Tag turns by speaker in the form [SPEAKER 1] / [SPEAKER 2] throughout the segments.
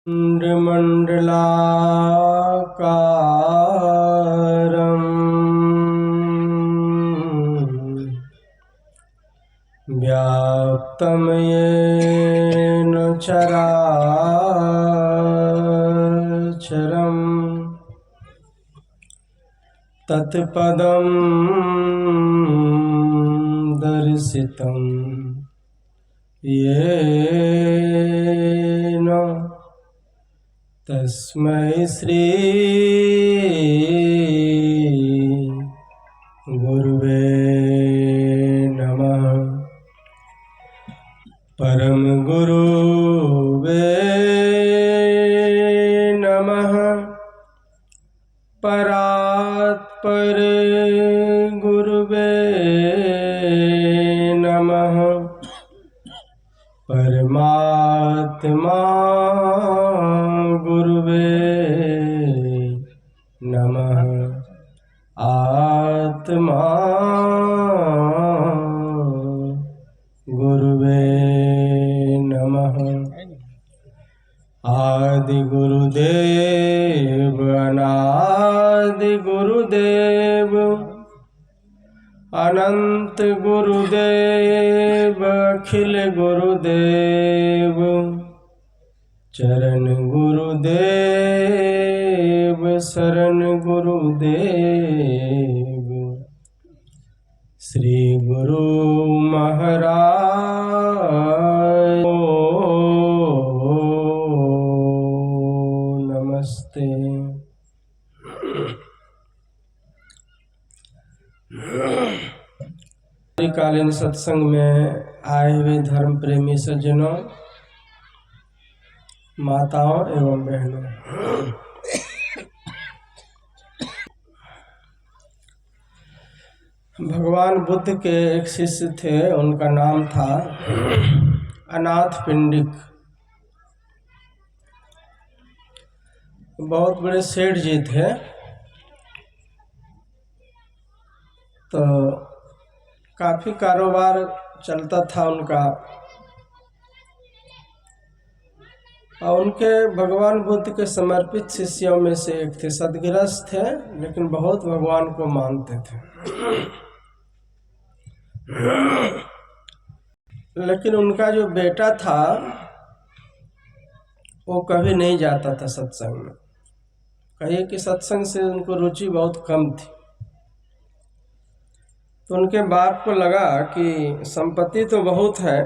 [SPEAKER 1] मंडलाकारं व्याप्तं येन चराचरं तत्पदं दर्शितं येन तस्मै श्री गुरुवे नमः। परम गुरुवे नमः। परात्पर गुरुवे नमः। परमात्मा गुरुवे नमः। आत्मा गुरुवे नमः। आदि गुरुदेव अनादि गुरुदेव अनंत गुरुदेव अखिल गुरुदेव चरण गुरुदेव शरण गुरुदेव श्री गुरु महाराज नमस्ते। कालीन सत्संग में आए हुए धर्म प्रेमी सज्जनों, माताओं एवं बहनों, भगवान बुद्ध के एक शिष्य थे, उनका नाम था अनाथ पिंडिक। बहुत बड़े सेठ जी थे। तो काफी कारोबार चलता था उनका, और उनके भगवान बुद्ध के समर्पित शिष्यों में से एक थे। सदगृहस्थ थे लेकिन बहुत भगवान को मानते थे। लेकिन उनका जो बेटा था वो कभी नहीं जाता था सत्संग में। कहिए कि सत्संग से उनको रुचि बहुत कम थी। तो उनके बाप को लगा कि संपत्ति तो बहुत है,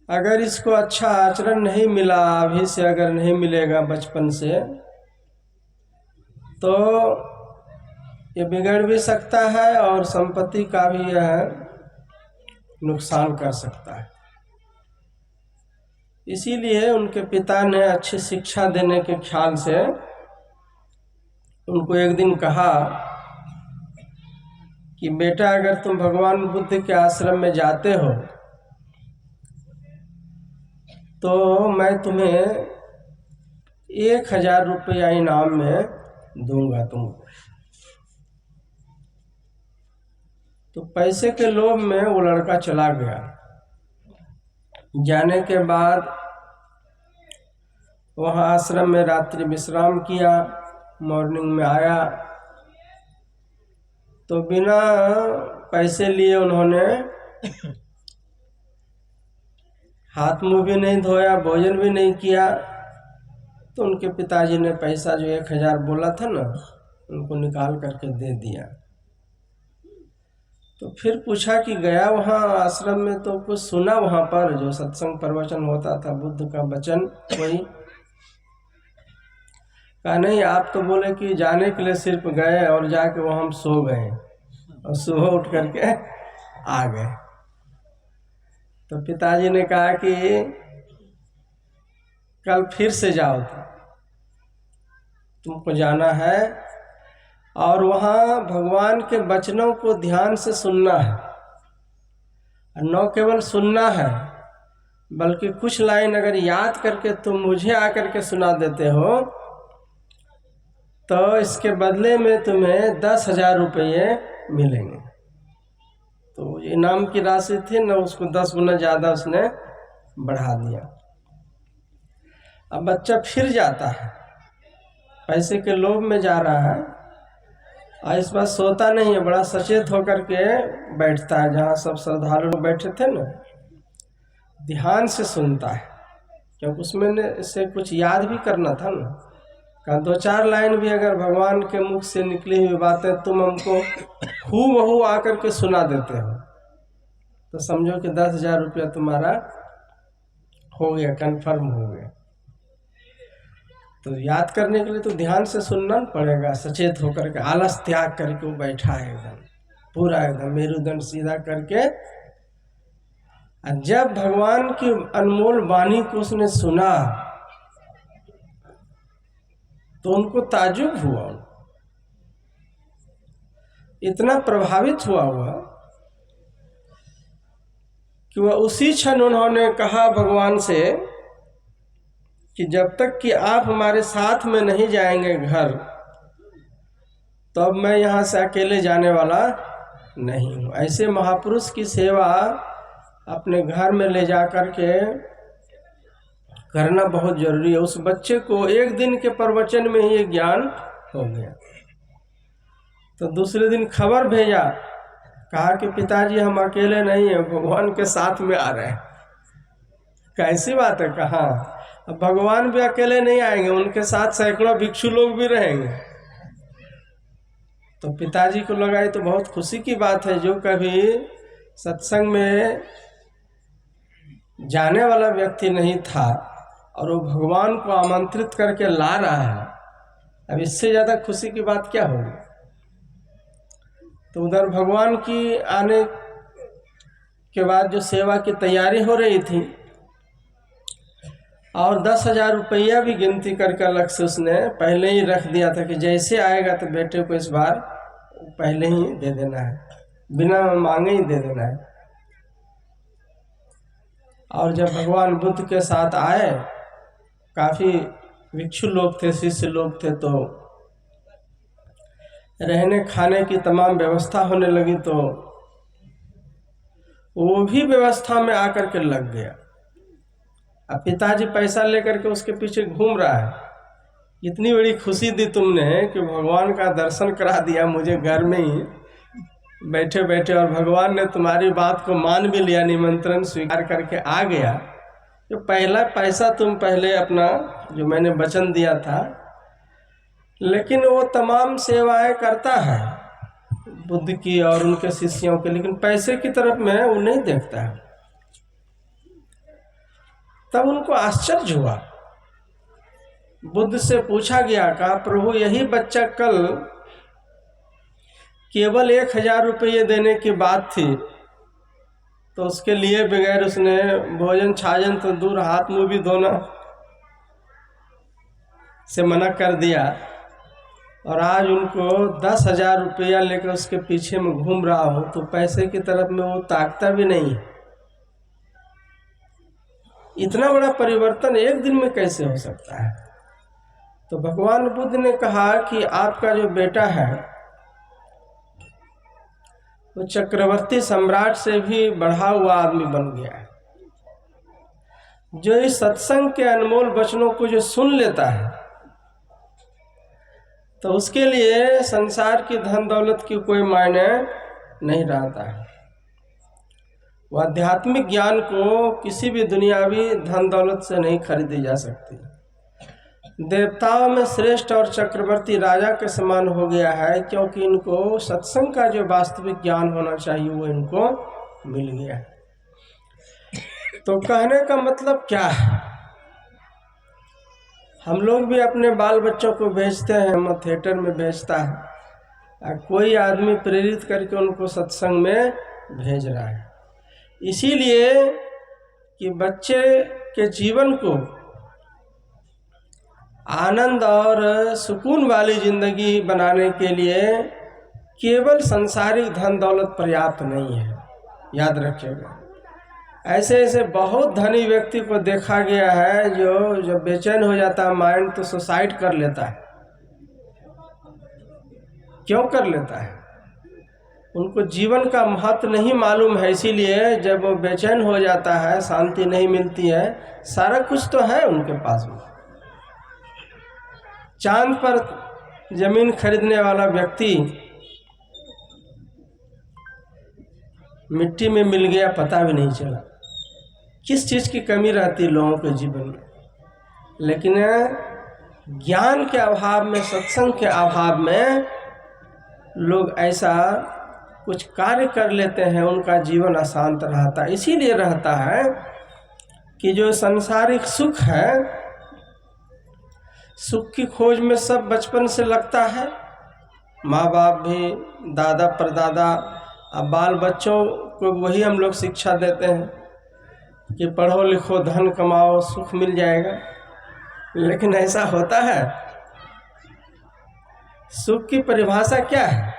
[SPEAKER 1] अगर इसको अच्छा आचरण नहीं मिला, अभी से अगर नहीं मिलेगा बचपन से, तो ये बिगड़ भी सकता है और संपत्ति का भी यह नुकसान कर सकता है। इसीलिए उनके पिता ने अच्छी शिक्षा देने के ख्याल से उनको एक दिन कहा कि बेटा, अगर तुम भगवान बुद्ध के आश्रम में जाते हो तो मैं तुम्हें 1000 रुपया इनाम में दूंगा तुमको। तो पैसे के लोभ में वो लड़का चला गया। जाने के बाद वहाँ आश्रम में रात्रि विश्राम किया। मॉर्निंग में आया तो बिना पैसे लिए उन्होंने हाथ मुंह भी नहीं धोया, भोजन भी नहीं किया। तो उनके पिताजी ने पैसा जो 1000 बोला था ना, उनको निकाल करके दे दिया। तो फिर पूछा कि गया वहाँ आश्रम में तो कुछ सुना वहाँ पर जो सत्संग प्रवचन होता था, बुद्ध का वचन कोई? कहा नहीं, आप तो बोले कि जाने के लिए सिर्फ गए और जाके वो हम सो गए और सुबह उठ करके आ गए। तो पिताजी ने कहा कि कल फिर से जाओ, तुमको जाना है और वहाँ भगवान के वचनों को ध्यान से सुनना है। न केवल सुनना है बल्कि कुछ लाइन अगर याद करके तुम मुझे आकर के सुना देते हो तो इसके बदले में तुम्हें 10,000 रुपये मिलेंगे। तो इनाम की राशि थी ना, उसको 10 गुना ज़्यादा उसने बढ़ा दिया। अब बच्चा फिर जाता है, पैसे के लोभ में जा रहा है, और इस बार सोता नहीं है, बड़ा सचेत होकर के बैठता है। जहाँ सब श्रद्धालु लोग बैठे थे ना, ध्यान से सुनता है, क्योंकि उसमें से कुछ याद भी करना था ना। कहा 2-4 लाइन भी अगर भगवान के मुख से निकली हुई बातें तुम हमको हूबहू आकर के सुना देते हो, तो समझो कि 10,000 रुपया तुम्हारा हो गया, कन्फर्म हो गया। तो याद करने के लिए तो ध्यान से सुनना पड़ेगा, सचेत होकर के, आलस त्याग करके वो बैठा है एकदम, पूरा एकदम मेरुदंड सीधा करके। जब भगवान की अनमोल वाणी को उसने सुना तो उनको ताज्जुब हुआ, इतना प्रभावित हुआ कि वह उसी क्षण उन्होंने कहा भगवान से कि जब तक कि आप हमारे साथ में नहीं जाएंगे घर, तो अब मैं यहाँ से अकेले जाने वाला नहीं हूँ। ऐसे महापुरुष की सेवा अपने घर में ले जा कर के करना बहुत जरूरी है। उस बच्चे को एक दिन के प्रवचन में ही ये ज्ञान हो गया। तो दूसरे दिन खबर भेजा, कहा कि पिताजी हम अकेले नहीं हैं, भगवान के साथ में आ रहे हैं। कैसी बात है? कहा अब भगवान भी अकेले नहीं आएंगे, उनके साथ सैकड़ों भिक्षु लोग भी रहेंगे। तो पिताजी को लगा ये तो बहुत खुशी की बात है, जो कभी सत्संग में जाने वाला व्यक्ति नहीं था और वो भगवान को आमंत्रित करके ला रहा है, अब इससे ज़्यादा खुशी की बात क्या होगी। तो उधर भगवान की आने के बाद जो सेवा की तैयारी हो रही थी, और 10,000 रुपया भी गिनती करके अलग से उसने पहले ही रख दिया था कि जैसे आएगा तो बेटे को इस बार पहले ही दे देना है, बिना मांगे ही दे देना है। और जब भगवान बुद्ध के साथ आए, काफ़ी भिक्षु लोग थे, शिष्य लोग थे, तो रहने खाने की तमाम व्यवस्था होने लगी, तो वो भी व्यवस्था में आकर के लग गया। अब पिताजी पैसा लेकर के उसके पीछे घूम रहा है, इतनी बड़ी खुशी दी तुमने कि भगवान का दर्शन करा दिया मुझे घर में ही बैठे बैठे, और भगवान ने तुम्हारी बात को मान भी लिया, निमंत्रण स्वीकार करके आ गया। जो पहला पैसा तुम पहले अपना जो मैंने वचन दिया था, लेकिन वो तमाम सेवाएं करता है बुद्ध की और उनके शिष्यों के, लेकिन पैसे की तरफ में वो नहीं देखता है। तब उनको आश्चर्य हुआ। बुद्ध से पूछा गया, कहा प्रभु यही बच्चा कल केवल 1,000 रुपये देने की बात थी, तो उसके लिए बगैर उसने भोजन छाजन तो दूर, हाथ मुंह भी धोना से मना कर दिया, और आज उनको 10,000 रुपया लेकर उसके पीछे में घूम रहा हो, तो पैसे की तरफ में वो ताकता भी नहीं है। इतना बड़ा परिवर्तन एक दिन में कैसे हो सकता है? तो भगवान बुद्ध ने कहा कि आपका जो बेटा है वो चक्रवर्ती सम्राट से भी बढ़ा हुआ आदमी बन गया है। जो इस सत्संग के अनमोल वचनों को जो सुन लेता है, तो उसके लिए संसार की धन दौलत की कोई मायने नहीं रहता है। वह आध्यात्मिक ज्ञान को किसी भी दुनियावी धन दौलत से नहीं खरीदी जा सकती। देवताओं में श्रेष्ठ और चक्रवर्ती राजा के समान हो गया है, क्योंकि इनको सत्संग का जो वास्तविक ज्ञान होना चाहिए वो इनको मिल गया है। तो कहने का मतलब क्या है? हम लोग भी अपने बाल बच्चों को भेजते हैं, हम थिएटर में भेजता है, कोई आदमी प्रेरित करके उनको सत्संग में भेज रहा है, इसीलिए कि बच्चे के जीवन को आनंद और सुकून वाली जिंदगी बनाने के लिए केवल संसारिक धन दौलत पर्याप्त नहीं है। याद रखिएगा, ऐसे ऐसे बहुत धनी व्यक्ति को देखा गया है जो जब बेचैन हो जाता है माइंड, तो सुसाइड कर लेता है। क्यों कर लेता है? उनको जीवन का महत्व नहीं मालूम है, इसीलिए जब वो बेचैन हो जाता है, शांति नहीं मिलती है, सारा कुछ तो है उनके पास में, चांद पर जमीन खरीदने वाला व्यक्ति मिट्टी में मिल गया, पता भी नहीं चला। किस चीज़ की कमी रहती है लोगों के जीवन में, लेकिन ज्ञान के अभाव में, सत्संग के अभाव में लोग ऐसा कुछ कार्य कर लेते हैं, उनका जीवन अशांत रहता है। इसीलिए रहता है कि जो सांसारिक सुख है, सुख की खोज में सब बचपन से लगता है। माँ बाप भी, दादा परदादा, अब बाल बच्चों को वही हम लोग शिक्षा देते हैं कि पढ़ो लिखो, धन कमाओ, सुख मिल जाएगा। लेकिन ऐसा होता है? सुख की परिभाषा क्या है?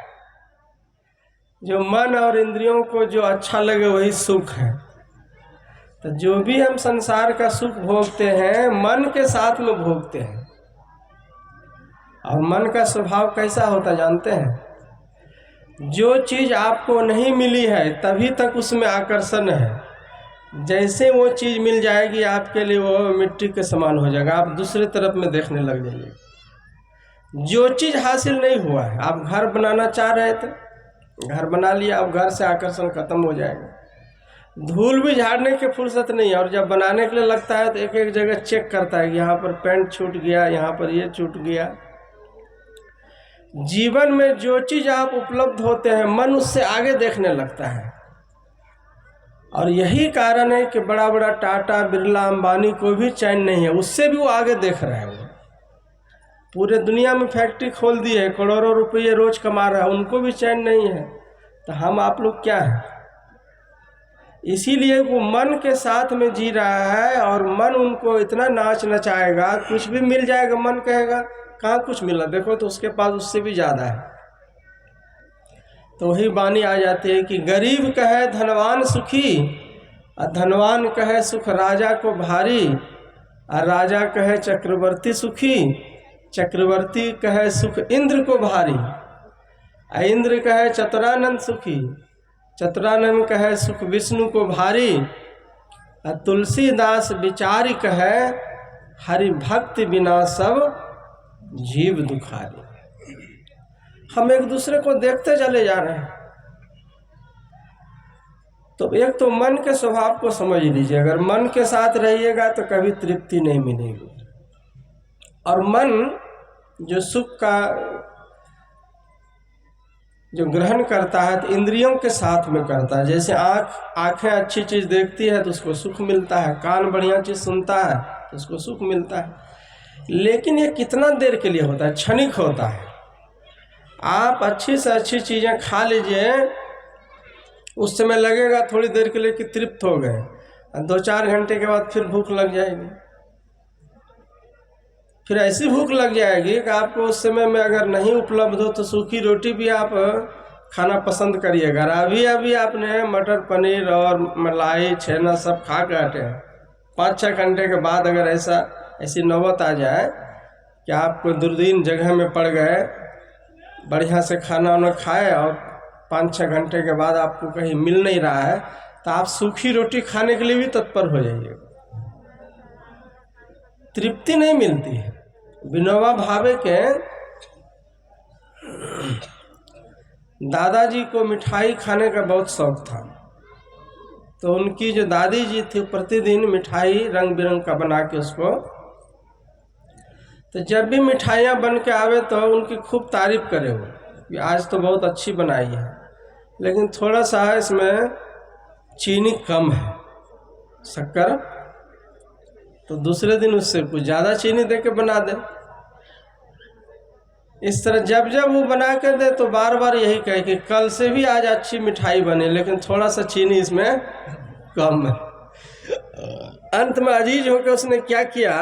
[SPEAKER 1] जो मन और इंद्रियों को जो अच्छा लगे वही सुख है। तो जो भी हम संसार का सुख भोगते हैं, मन के साथ में भोगते हैं। और मन का स्वभाव कैसा होता जानते हैं? जो चीज़ आपको नहीं मिली है तभी तक उसमें आकर्षण है। जैसे वो चीज़ मिल जाएगी आपके लिए वो मिट्टी के समान हो जाएगा, आप दूसरे तरफ में देखने लग जाइए। जो चीज़ हासिल नहीं हुआ है, आप घर बनाना चाह रहे थे, घर बना लिया, अब घर से आकर्षण खत्म हो जाएगा। धूल भी झाड़ने की फुर्सत नहीं है, और जब बनाने के लिए लगता है तो एक एक जगह चेक करता है कि यहाँ पर पेंट छूट गया, यहाँ पर ये छूट गया। जीवन में जो चीज़ आप उपलब्ध होते हैं, मन उससे आगे देखने लगता है। और यही कारण है कि बड़ा बड़ा टाटा, बिरला, अंबानी को भी चैन नहीं है, उससे भी वो आगे देख रहा है। वो पूरे दुनिया में फैक्ट्री खोल दी है, करोड़ों रुपये रोज कमा रहा है, उनको भी चैन नहीं है। तो हम आप लोग क्या है? इसीलिए वो मन के साथ में जी रहा है, और मन उनको इतना नाच नचाएगा, कुछ भी मिल जाएगा, मन कहेगा कहाँ कुछ मिला, देखो तो उसके पास उससे भी ज़्यादा है। तो वही वाणी आ जाती है कि गरीब कहे धनवान सुखी, और धनवान कहे सुख राजा को भारी, और राजा कहे चक्रवर्ती सुखी, चक्रवर्ती कहे सुख इंद्र को भारी, और इंद्र कहे चतुरानंद सुखी, चतुरानंद कहे सुख विष्णु को भारी, और तुलसीदास विचारी कहे हरि भक्ति बिना सब जीव दुखारी। हम एक दूसरे को देखते चले जा रहे हैं। तो एक तो मन के स्वभाव को समझ लीजिए, अगर मन के साथ रहिएगा तो कभी तृप्ति नहीं मिलेगी। और मन जो सुख का जो ग्रहण करता है तो इंद्रियों के साथ में करता है। जैसे आँखें अच्छी चीज़ देखती है तो उसको सुख मिलता है, कान बढ़िया चीज़ सुनता है तो उसको सुख मिलता है। लेकिन ये कितना देर के लिए होता है? क्षणिक होता है। आप अच्छी से अच्छी चीज़ें खा लीजिए, उस समय लगेगा थोड़ी देर के लिए कि तृप्त हो गए, 2-4 घंटे के बाद फिर भूख लग जाएगी। फिर ऐसी भूख लग जाएगी कि आपको उस समय में अगर नहीं उपलब्ध हो तो सूखी रोटी भी आप खाना पसंद करिएगा। अभी आपने मटर पनीर और मलाई छेना सब खा के हटे हैं, 5-6 घंटे के बाद अगर ऐसी नौबत आ जाए कि आपको दुर्दीन जगह में पड़ गए, बढ़िया से खाना वाना खाए और 5-6 घंटे के बाद आपको कहीं मिल नहीं रहा है, तो आप सूखी रोटी खाने के लिए भी तत्पर हो जाइएगा। तृप्ति नहीं मिलती है। विनोबा भावे के दादाजी को मिठाई खाने का बहुत शौक था, तो उनकी जो दादी जी थी प्रतिदिन मिठाई रंग बिरंग का बना के उसको, तो जब भी मिठाइयाँ बन के आवे तो उनकी खूब तारीफ करे वो कि आज तो बहुत अच्छी बनाई है, लेकिन थोड़ा सा इसमें चीनी कम है, शक्कर, तो दूसरे दिन उससे कुछ ज़्यादा चीनी दे के बना दे। इस तरह जब जब वो बना कर दे तो बार बार यही कहे कि कल से भी आज अच्छी मिठाई बने, लेकिन थोड़ा सा चीनी इसमें कम है। अंत में अजीज होकर उसने क्या किया,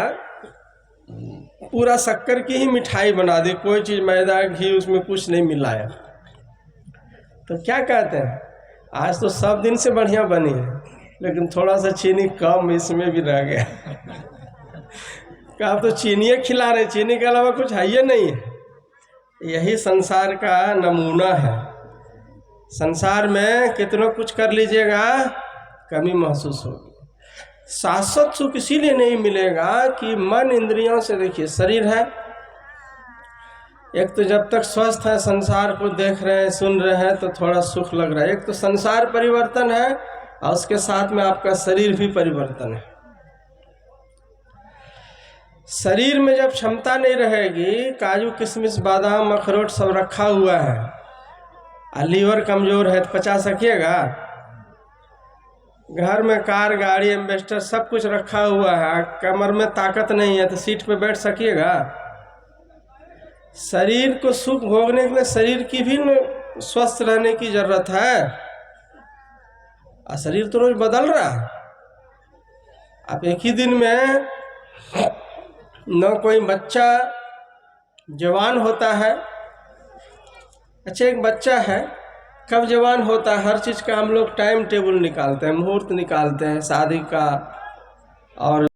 [SPEAKER 1] पूरा शक्कर की ही मिठाई बना दी, कोई चीज़ मैदा घी उसमें कुछ नहीं मिलाया। तो क्या कहते हैं, आज तो सब दिन से बढ़िया बनी है, लेकिन थोड़ा सा चीनी कम इसमें भी रह गया। आप तो चीनी खिला रहे, चीनी के अलावा कुछ है ही नहीं है। यही संसार का नमूना है। संसार में कितना कुछ कर लीजिएगा कमी महसूस होगी। शाश्वत सुख इसीलिए नहीं मिलेगा कि मन इंद्रियों से, देखिए शरीर है, एक तो जब तक स्वस्थ है, संसार को देख रहे हैं, सुन रहे हैं, तो थोड़ा सुख लग रहा है। एक तो संसार परिवर्तन है और उसके साथ में आपका शरीर भी परिवर्तन है। शरीर में जब क्षमता नहीं रहेगी, काजू किशमिश बादाम अखरोट सब रखा हुआ है और लीवर कमजोर है, तो पचा सकिएगा? घर में कार गाड़ी एम्बेस्टर सब कुछ रखा हुआ है, कमर में ताकत नहीं है, तो सीट पे बैठ सकिएगा? शरीर को सुख भोगने के लिए शरीर की भी स्वस्थ रहने की जरूरत है। और शरीर तो रोज बदल रहा है। आप एक ही दिन में न कोई बच्चा जवान होता है। अच्छा, एक बच्चा है, कब जवान होता है? हर चीज़ का हम लोग टाइम टेबल निकालते हैं, मुहूर्त निकालते हैं शादी का और